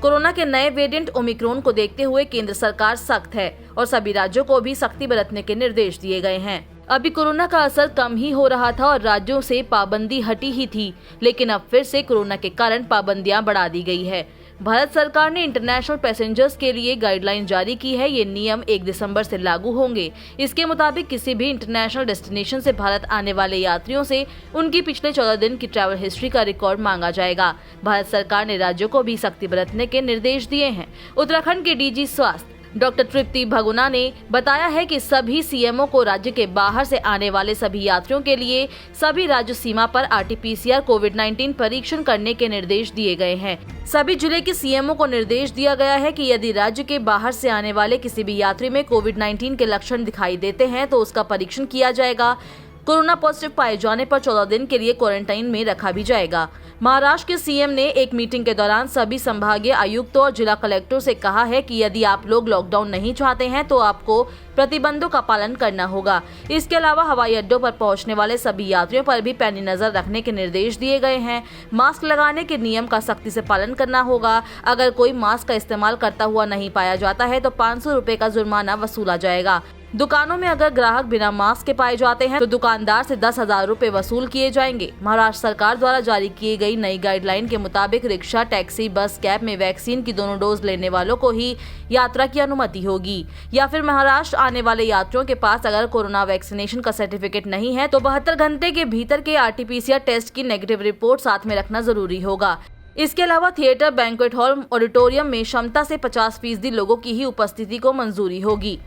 Corona के नए variant Omicron को देखते हुए केंद्र सरकार सख्त है और सभी राज्यों को भी सख्ती बरतने के निर्देश दिए गए हैं। अभी कोरोना का असर कम ही हो रहा था और राज्यों से पाबंदी हटी ही थी, लेकिन अब फिर से कोरोना के कारण पाबंदियां बढ़ा दी गई है। भारत सरकार ने इंटरनेशनल पैसेंजर्स के लिए गाइडलाइन जारी की है। ये नियम 1 दिसंबर से लागू होंगे। इसके मुताबिक किसी भी इंटरनेशनल डेस्टिनेशन से भारत आने वाले यात्रियों से उनकी पिछले 14 दिन की ट्रैवल हिस्ट्री का रिकॉर्ड मांगा जाएगा। भारत सरकार ने राज्यों को भी सख्ती बरतने के निर्देश दिए हैं। उत्तराखंड के डीजी स्वास्थ्य डॉक्टर तृप्ति भगुना ने बताया है कि सभी सीएमओ को राज्य के बाहर से आने वाले सभी यात्रियों के लिए सभी राज्य सीमा पर आरटीपीसीआर कोविड-19 परीक्षण करने के निर्देश दिए गए हैं। सभी जिले के सीएमओ को निर्देश दिया गया है कि यदि राज्य के बाहर से आने वाले किसी भी यात्री में कोविड-19 के लक्षण दिखाई देते हैं तो उसका परीक्षण किया जाएगा। कोरोना पॉजिटिव पाए जाने पर 14 दिन के लिए क्वारंटाइन में रखा भी जाएगा। महाराष्ट्र के सीएम ने एक मीटिंग के दौरान सभी संभागीय आयुक्तों और जिला कलेक्टरों से कहा है कि यदि आप लोग लॉकडाउन नहीं चाहते हैं तो आपको प्रतिबंधों का पालन करना होगा। इसके अलावा हवाई अड्डों पर पहुंचने वाले सभी यात्रियों पर भी पैनी नजर रखने के निर्देश दिए गए हैं। मास्क लगाने के नियम का सख्ती से पालन करना होगा। अगर कोई मास्क का इस्तेमाल करता हुआ नहीं पाया जाता है तो 500 रुपए का जुर्माना वसूला जाएगा। दुकानों में अगर ग्राहक बिना मास्क के पाए जाते हैं तो दुकानदार से 10,000 रुपए वसूल किए जाएंगे। महाराष्ट्र सरकार द्वारा जारी की गई नई गाइडलाइन के मुताबिक रिक्शा, टैक्सी, बस, कैब में वैक्सीन की दोनों डोज लेने वालों को ही यात्रा की अनुमति होगी, या फिर महाराष्ट्र आने वाले यात्रियों के पास अगर कोरोना वैक्सीनेशन का सर्टिफिकेट नहीं है तो 72 घंटे के भीतर के आरटीपीसीआर टेस्ट की नेगेटिव रिपोर्ट साथ में रखना जरूरी होगा। इसके अलावा थिएटर, बैंक्वेट हॉल, ऑडिटोरियम में क्षमता से 50% लोगों की ही उपस्थिति को मंजूरी होगी।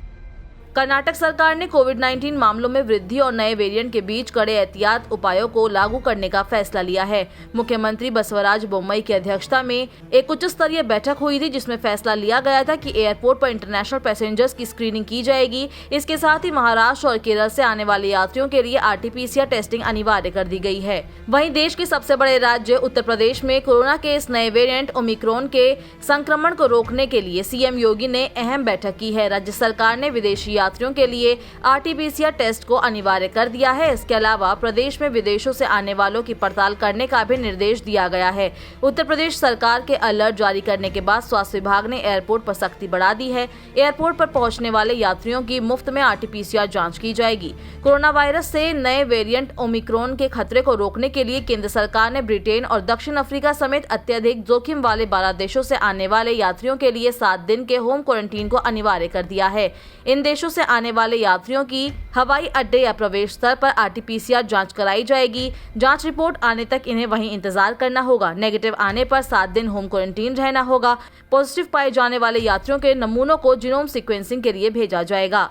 कर्नाटक सरकार ने कोविड-19 मामलों में वृद्धि और नए वेरिएंट के बीच कड़े एहतियात उपायों को लागू करने का फैसला लिया है। मुख्यमंत्री बसवराज बोम्मई की अध्यक्षता में एक उच्च स्तरीय बैठक हुई थी जिसमें फैसला लिया गया था कि एयरपोर्ट पर इंटरनेशनल पैसेंजर्स की स्क्रीनिंग की जाएगी। इसके साथ ही महाराष्ट्र और केरल से आने वाले यात्रियों के लिए आरटीपीसीआर टेस्टिंग अनिवार्य कर दी गई है। वहीं देश के सबसे बड़े राज्य उत्तर प्रदेश में कोरोना के इस नए वेरिएंट ओमिक्रॉन के संक्रमण को रोकने के लिए सीएम योगी ने अहम बैठक की है। राज्य सरकार ने विदेशी यात्रियों के लिए आरटीपीसीआर टेस्ट को अनिवार्य कर दिया है। इसके अलावा प्रदेश में विदेशों से आने वालों की पड़ताल करने का भी निर्देश दिया गया है। उत्तर प्रदेश सरकार के अलर्ट जारी करने के बाद स्वास्थ्य विभाग ने एयरपोर्ट पर सख्ती बढ़ा दी है। एयरपोर्ट पर पहुंचने वाले यात्रियों की मुफ्त में आरटीपीसीआर जांच की जाएगी। कोरोना वायरस से नए वेरिएंट ओमिक्रॉन के खतरे को रोकने के लिए केंद्र सरकार ने ब्रिटेन और दक्षिण अफ्रीका समेत अत्यधिक जोखिम वाले 12 देशों से आने वाले यात्रियों के लिए 7 दिन के होम क्वारंटीन को अनिवार्य कर दिया है। इन देशों से आने वाले यात्रियों की हवाई अड्डे या प्रवेश स्थल पर आरटीपीसीआर जांच कराई जाएगी। जांच रिपोर्ट आने तक इन्हें वहीं इंतजार करना होगा। नेगेटिव आने पर 7 दिन होम क्वारंटीन रहना होगा। पॉजिटिव पाए जाने वाले यात्रियों के नमूनों को जीनोम सीक्वेंसिंग के लिए भेजा जाएगा।